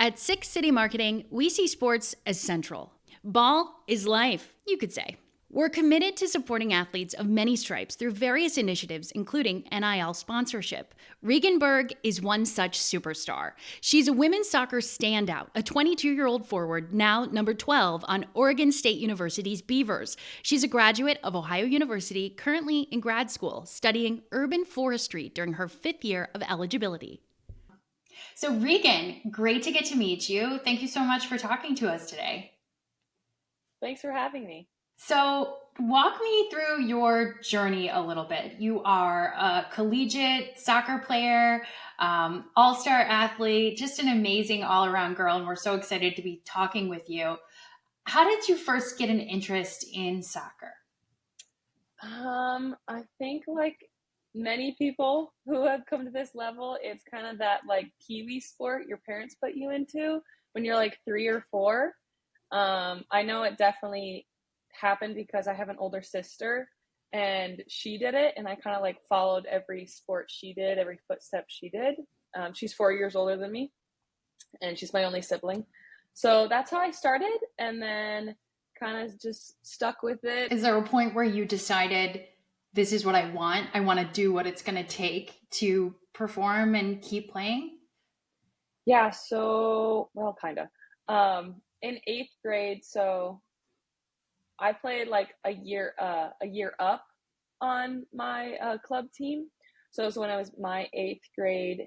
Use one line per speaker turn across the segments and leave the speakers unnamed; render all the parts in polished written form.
At Six City Marketing, we see sports as central. Ball is life, you could say. We're committed to supporting athletes of many stripes through various initiatives, including NIL sponsorship. Regan Berg is one such superstar. She's a women's soccer standout, a 22-year-old forward, now number 12 on Oregon State University's Beavers. She's a graduate of Ohio University, currently in grad school, studying urban forestry during her 5th year of eligibility. So Regan, great to get to meet you. Thank you so much for talking to us today.
Thanks for having me.
So walk me through your journey a little bit. You are a collegiate soccer player, all-star athlete, just an amazing all-around girl, and we're so excited to be talking with you. How did you first get an interest in soccer?
I think like many people who have come to this level, it's kind of that like Kiwi sport your parents put you into when you're like 3 or 4. I know it definitely happened because I have an older sister and she did it, and I kind of like followed every sport she did, every footstep she did. She's 4 years older than me, and she's my only sibling. So that's how I started, and then kind of just stuck with it.
Is there a point where you decided, this is what I want? I want to do what it's going to take to perform and keep playing?
Yeah, so, well, kind of. In 8th grade, so I played like a year up on my club team. So it was when I was my 8th grade.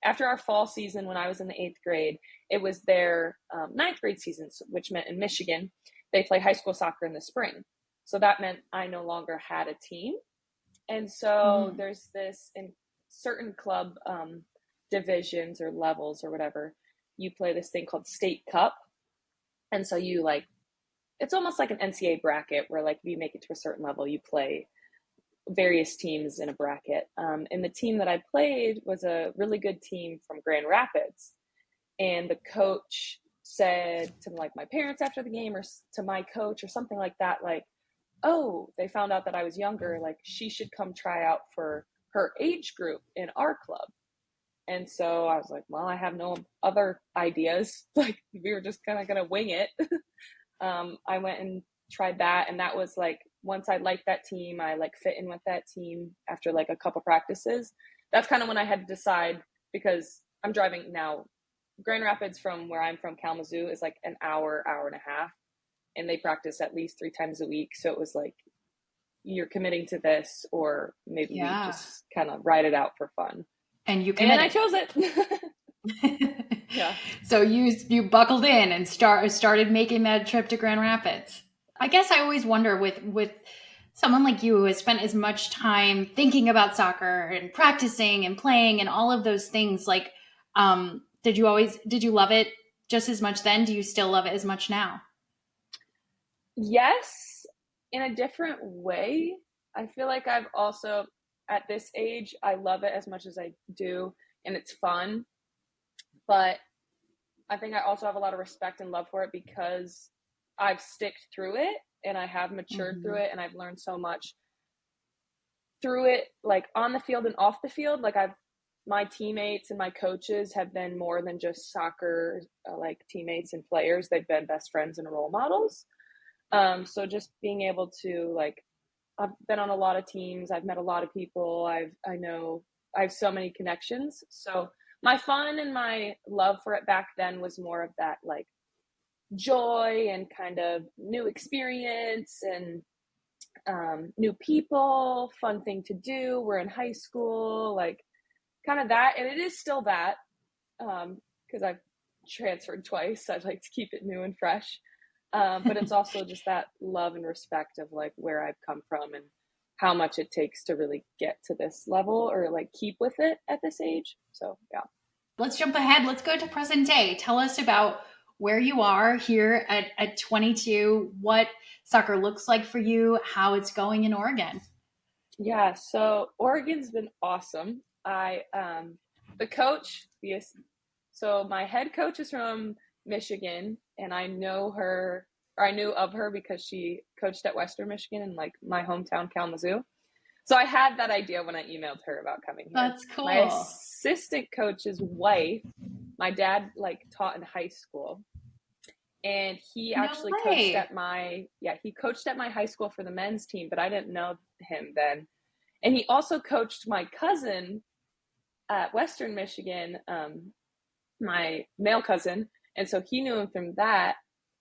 After our fall season, when I was in the 8th grade, it was their 9th grade season, which meant in Michigan, they play high school soccer in the spring. So that meant I no longer had a team. And so there's this in certain club divisions or levels or whatever, you play this thing called State Cup. And so you like, it's almost like an NCAA bracket where like if you make it to a certain level, you play various teams in a bracket. And the team that I played was a really good team from Grand Rapids. And the coach said to like my parents after the game, or to my coach or something like that, like, oh, they found out that I was younger, like she should come try out for her age group in our club. And so I was like, well, I have no other ideas. Like we were just kind of going to wing it. I went and tried that. And that was like, once I liked that team, I like fit in with that team after like a couple practices. That's kind of when I had to decide, because I'm driving now. Grand Rapids from where I'm from, Kalamazoo, is like an hour and a half. And they practice at least 3 times a week. So it was like, you're committing to this, or maybe we just kind of ride it out for fun.
And you committed.
And I chose it. Yeah.
So you buckled in and started making that trip to Grand Rapids. I guess I always wonder with someone like you who has spent as much time thinking about soccer and practicing and playing and all of those things, like, did you love it just as much then? Do you still love it as much now?
Yes, in a different way. I feel like I've also, at this age, I love it as much as I do, and it's fun. But I think I also have a lot of respect and love for it because I've sticked through it, and I have matured through it, and I've learned so much through it, like on the field and off the field. Like my teammates and my coaches have been more than just soccer, like teammates and players. They've been best friends and role models. So just being able to, like, I've been on a lot of teams. I've met a lot of people. I know I have so many connections. So my fun and my love for it back then was more of that like joy and kind of new experience and new people, fun thing to do. We're in high school, like kind of that. And it is still that, because I've transferred twice. I'd like to keep it new and fresh. But it's also just that love and respect of like where I've come from and how much it takes to really get to this level or like keep with it at this age. So, yeah.
Let's jump ahead. Let's go to present day. Tell us about where you are here at 22, what soccer looks like for you, how it's going in Oregon.
Yeah, so Oregon's been awesome. The coach, so my head coach is from Michigan, and I know her, or I knew of her because she coached at Western Michigan in like my hometown, Kalamazoo. So I had that idea when I emailed her about coming here.
That's cool.
My assistant coach's wife my dad like taught in high school, and he
No
actually coached
way.
at he coached at my high school for the men's team, but I didn't know him then. And he also coached my cousin at Western Michigan, my male cousin, and so he knew him from that.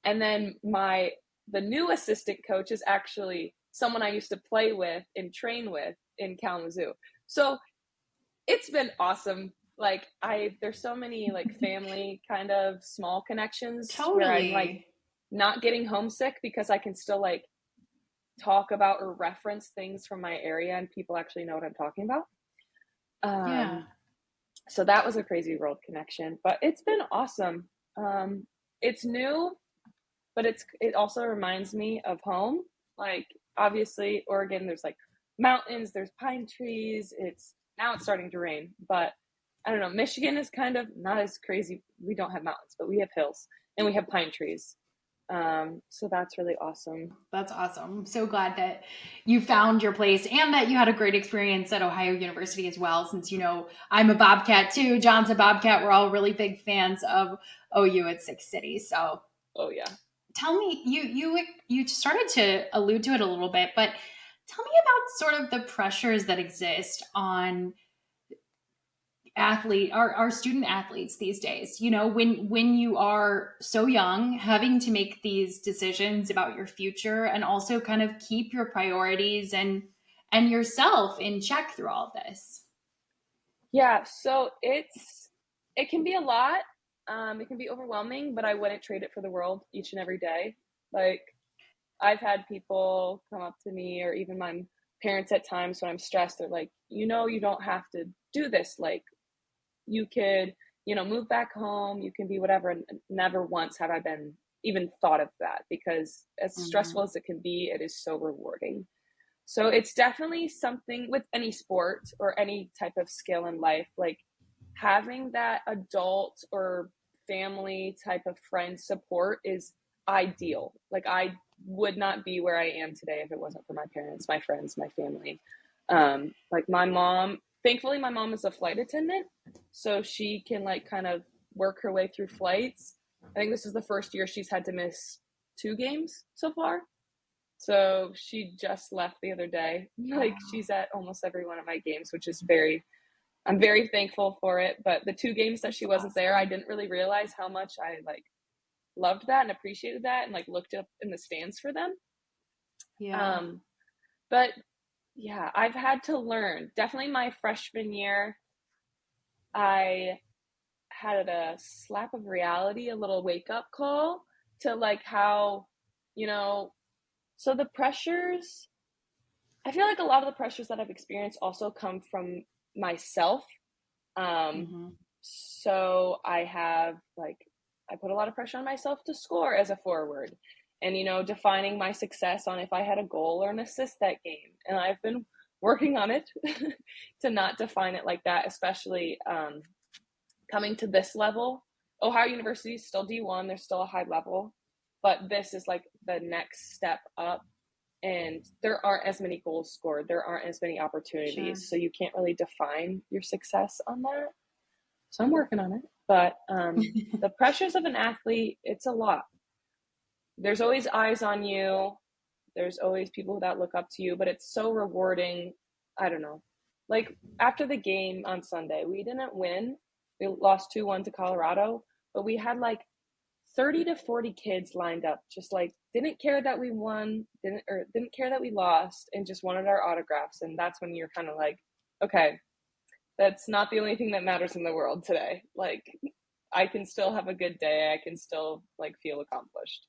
And then the new assistant coach is actually someone I used to play with and train with in Kalamazoo. So it's been awesome. Like there's so many like family kind of small connections where I'm like
Totally.
not getting homesick because I can still like talk about or reference things from my area and people actually know what I'm talking about.
Yeah.
So that was a crazy world connection, but it's been awesome. It's new, but it also reminds me of home. Like obviously Oregon, there's like mountains, there's pine trees. Now it's starting to rain, but I don't know. Michigan is kind of not as crazy. We don't have mountains, but we have hills and we have pine trees. So that's really awesome.
That's awesome. I'm so glad that you found your place and that you had a great experience at Ohio University as well. Since, I'm a Bobcat too. John's a Bobcat. We're all really big fans of OU at Six City. So
Oh yeah.
tell me, you started to allude to it a little bit, but tell me about sort of the pressures that exist on our student athletes these days. When you are so young, having to make these decisions about your future and also kind of keep your priorities and yourself in check through all of this.
Yeah, so it can be a lot. It can be overwhelming, but I wouldn't trade it for the world each and every day. Like I've had people come up to me or even my parents at times when I'm stressed, they're like, you don't have to do this. Like you could, move back home, you can be whatever. And never once have I been even thought of that because as
Mm-hmm.
stressful as it can be, it is so rewarding. So it's definitely something with any sport or any type of skill in life, like having that adult or family type of friend support is ideal. Like I would not be where I am today if it wasn't for my parents, my friends, my family. Like my mom, thankfully my mom is a flight attendant, so she can like kind of work her way through flights. I think this is the first year she's had to miss 2 games so far. So she just left the other day. Like
Wow.
she's at almost every one of my games, which is I'm very thankful for it. But the 2 games that
That's
she wasn't there, I
awesome.
didn't really realize how much I like loved that and appreciated that and like looked up in the stands for them.
Yeah.
Um, but yeah, I've had to learn. Definitely my freshman year, I had a slap of reality, a little wake up call to like how, you know, so the pressures, I feel like a lot of the pressures that I've experienced also come from myself. Um,
Mm-hmm.
so I put a lot of pressure on myself to score as a forward and, defining my success on if I had a goal or an assist that game. And I've been working on it to not define it like that, especially coming to this level. Ohio University is still D1, there's still a high level, but this is like the next step up and there aren't as many goals scored, there aren't as many
Sure.
opportunities, so you can't really define your success on that. So I'm working on it, but the pressures of an athlete, it's a lot. There's always eyes on you, there's always people that look up to you, but it's so rewarding. I don't know, like after the game on Sunday, we didn't win, we lost 2-1 to Colorado, but we had like 30 to 40 kids lined up, just like didn't care that we won, didn't care that we lost, and just wanted our autographs. And that's when you're kind of like, okay, that's not the only thing that matters in the world today. Like I can still have a good day, I can still like feel accomplished.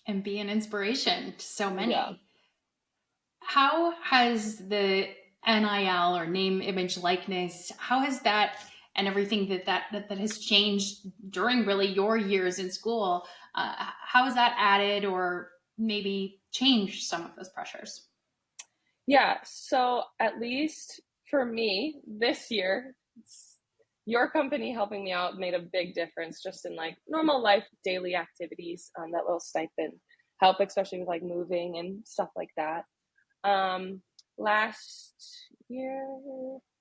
And be an inspiration to so
Yeah.
many. How has the NIL or name, image, likeness, how has that and everything that has changed during really your years in school, how has that added or maybe changed some of those pressures?
Yeah, so at least for me this year, your company helping me out made a big difference just in like normal life daily activities. That little stipend help, especially with like moving and stuff like that. um last year,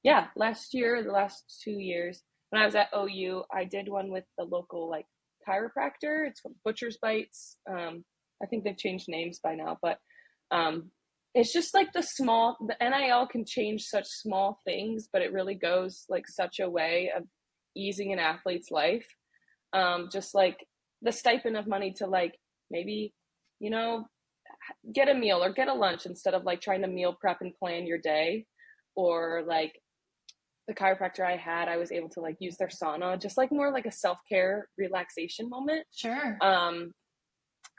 yeah, last year, the last 2 years, when I was at OU, I did one with the local like chiropractor. It's called Butcher's Bites. I think they've changed names by now, but um, it's just like the NIL can change such small things, but it really goes like such a way of easing an athlete's life. Just like the stipend of money to like maybe, you know, get a meal or get a lunch instead of like trying to meal prep and plan your day, or like the chiropractor I had, I was able to like use their sauna, just like more like a self-care relaxation moment.
Sure.
Um,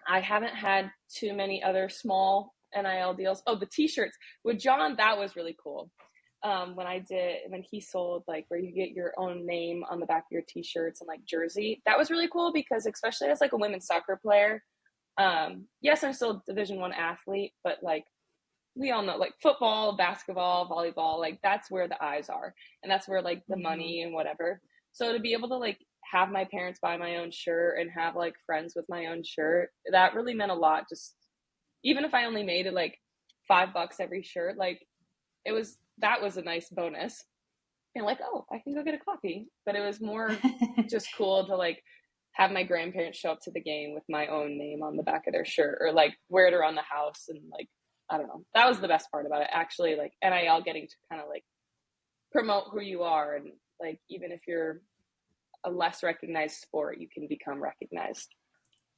I haven't had too many other small NIL deals. Oh, the t-shirts with John, that was really cool. When he sold like where you get your own name on the back of your t-shirts and like jersey, that was really cool because especially as like a women's soccer player, yes, I'm still a Division I athlete, but like we all know like football, basketball, volleyball, like that's where the eyes are and that's where like the
Mhm.
money and whatever. So to be able to like have my parents buy my own shirt and have like friends with my own shirt, that really meant a lot. Just even if I only made it like $5 every shirt, like that was a nice bonus. And like, oh, I can go get a coffee. But it was more just cool to like have my grandparents show up to the game with my own name on the back of their shirt or like wear it around the house and like I don't know. That was the best part about it. Actually, like NIL getting to kind of like promote who you are and like even if you're a less recognized sport, you can become recognized.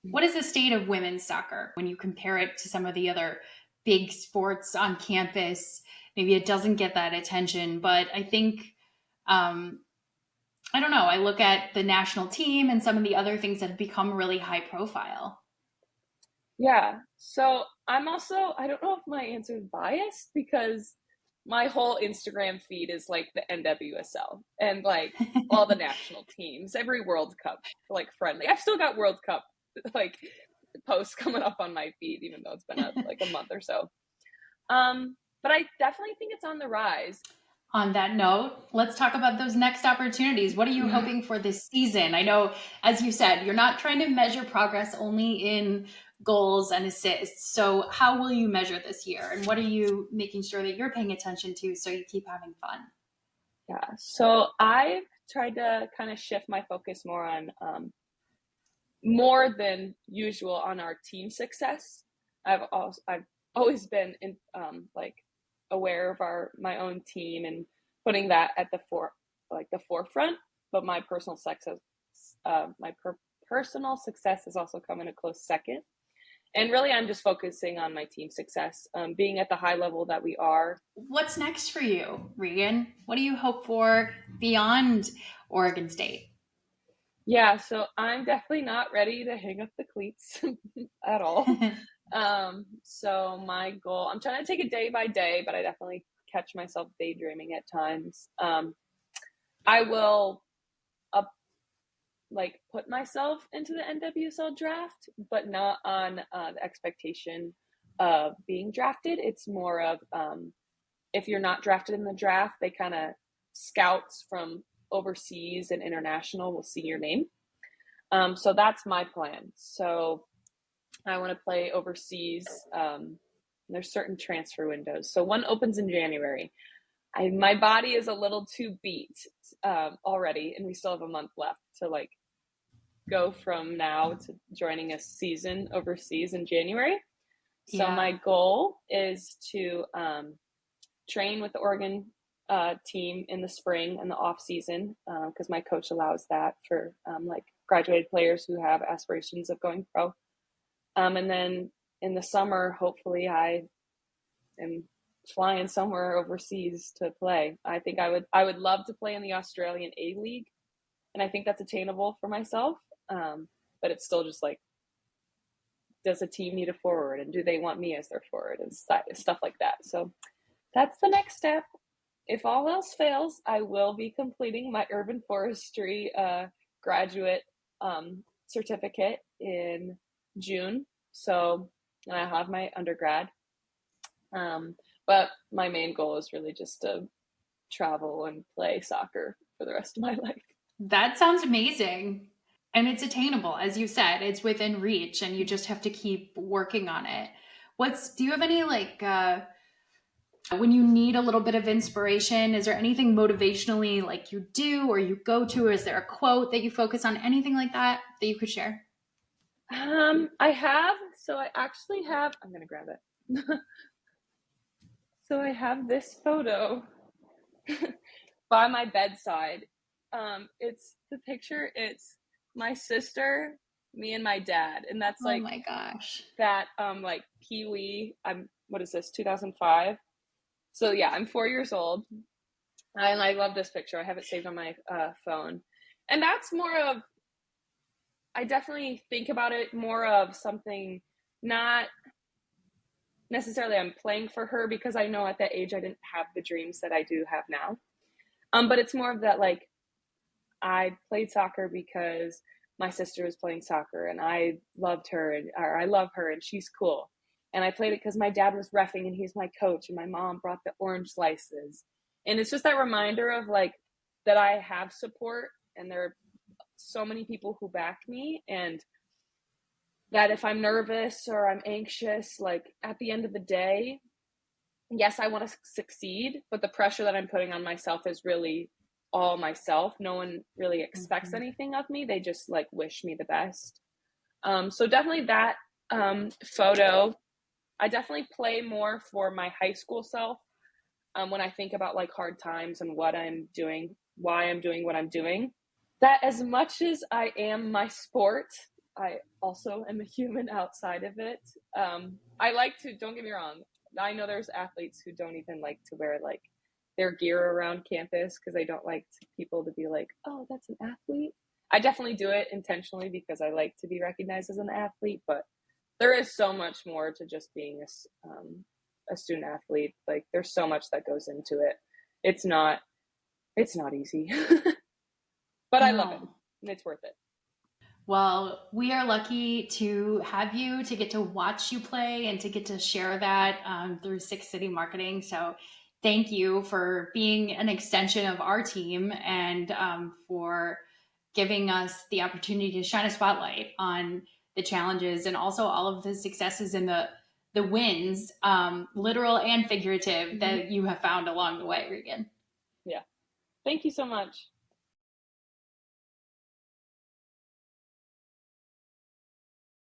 What is the state of women's soccer when you compare it to some of the other big sports on campus? Maybe it doesn't get that attention, but I think, um, I don't know. I look at the national team and some of the other things that have become really high profile.
Yeah. So I'm also, I don't know if my answer is biased because my whole Instagram feed is like the NWSL and like all the national teams, every World Cup like friendly. I've still got World Cup like posts coming up on my feed, even though it's been like a month or so. But I definitely think it's on the rise.
On that note, let's talk about those next opportunities. What are you
Yeah.
hoping for this season? I know, as you said, you're not trying to measure progress only in goals and assists. So, how will you measure this year? And what are you making sure that you're paying attention to so you keep having fun?
Yeah. So I've tried to kind of shift my focus more on more than usual on our team success. I've always been in like aware of my own team and putting that at the forefront. But my personal success is also coming a close second. And really, I'm just focusing on my team success, being at the high level that we are.
What's next for you, Regan? What do you hope for beyond Oregon State?
Yeah, so I'm definitely not ready to hang up the cleats at all. So my goal, I'm trying to take it day by day, but I definitely catch myself daydreaming at times. I will up like put myself into the NWSL draft, but not on the expectation of being drafted. It's more of if you're not drafted in the draft, they kind of scouts from overseas and international will see your name. So that's my plan. So I want to play overseas. There's certain transfer windows. So one opens in January. My body is a little too beat already, and we still have a month left to like go from now to joining a season overseas in January. So
Yeah.
my goal is to train with the Oregon team in the spring and the off season because my coach allows that for like graduated players who have aspirations of going pro. And then in the summer, hopefully, I am flying somewhere overseas to play. I would love to play in the Australian A League, and I think that's attainable for myself. But it's still just like, does a team need a forward, and do they want me as their forward, and stuff like that. So that's the next step. If all else fails, I will be completing my urban forestry graduate certificate in June. So, and I have my undergrad. But my main goal is really just to travel and play soccer for the rest of my life.
That sounds amazing. And it's attainable. As you said, it's within reach and you just have to keep working on it. Do you have any like When you need a little bit of inspiration, is there anything motivationally like you do or you go to? Or is there a quote that you focus on? Anything like that that you could share?
I have. So I actually have. I'm gonna grab it. So I have this photo by my bedside. It's the picture. It's my sister, me, and my dad, and that's
Oh
like
my gosh.
that. Like Pee Wee. I'm. What is this? 2005. So yeah, I'm 4 years old, and I love this picture. I have it saved on my phone, and that's more of. I definitely think about it more of something not necessarily I'm playing for her because I know at that age I didn't have the dreams that I do have now. But it's more of that like I played soccer because my sister was playing soccer and I loved her or I love her and she's cool. And I played it because my dad was reffing and he's my coach and my mom brought the orange slices. And it's just that reminder of like that I have support and there are so many people who back me and that if I'm nervous or I'm anxious, like at the end of the day, yes, I want to succeed, but the pressure that I'm putting on myself is really all myself. No one really expects
Mhm.
anything of me. They just like wish me the best. So definitely that photo. I definitely play more for my high school self when I think about like hard times and what I'm doing, why I'm doing what I'm doing. That as much as I am my sport, I also am a human outside of it. I like to, don't get me wrong, I know there's athletes who don't even like to wear like their gear around campus because they don't like people to be like, oh, that's an athlete. I definitely do it intentionally because I like to be recognized as an athlete, but there is so much more to just being a student athlete. Like there's so much that goes into it. It's not, it's not easy, but I love it
No.
and it's worth it.
Well, we are lucky to have you to get to watch you play and to get to share that through Six City Marketing. So, thank you for being an extension of our team and for giving us the opportunity to shine a spotlight on the challenges and also all of the successes and the wins, literal and figurative,
Mm-hmm.
that you have found along the way, Regan.
Yeah. Thank you so much.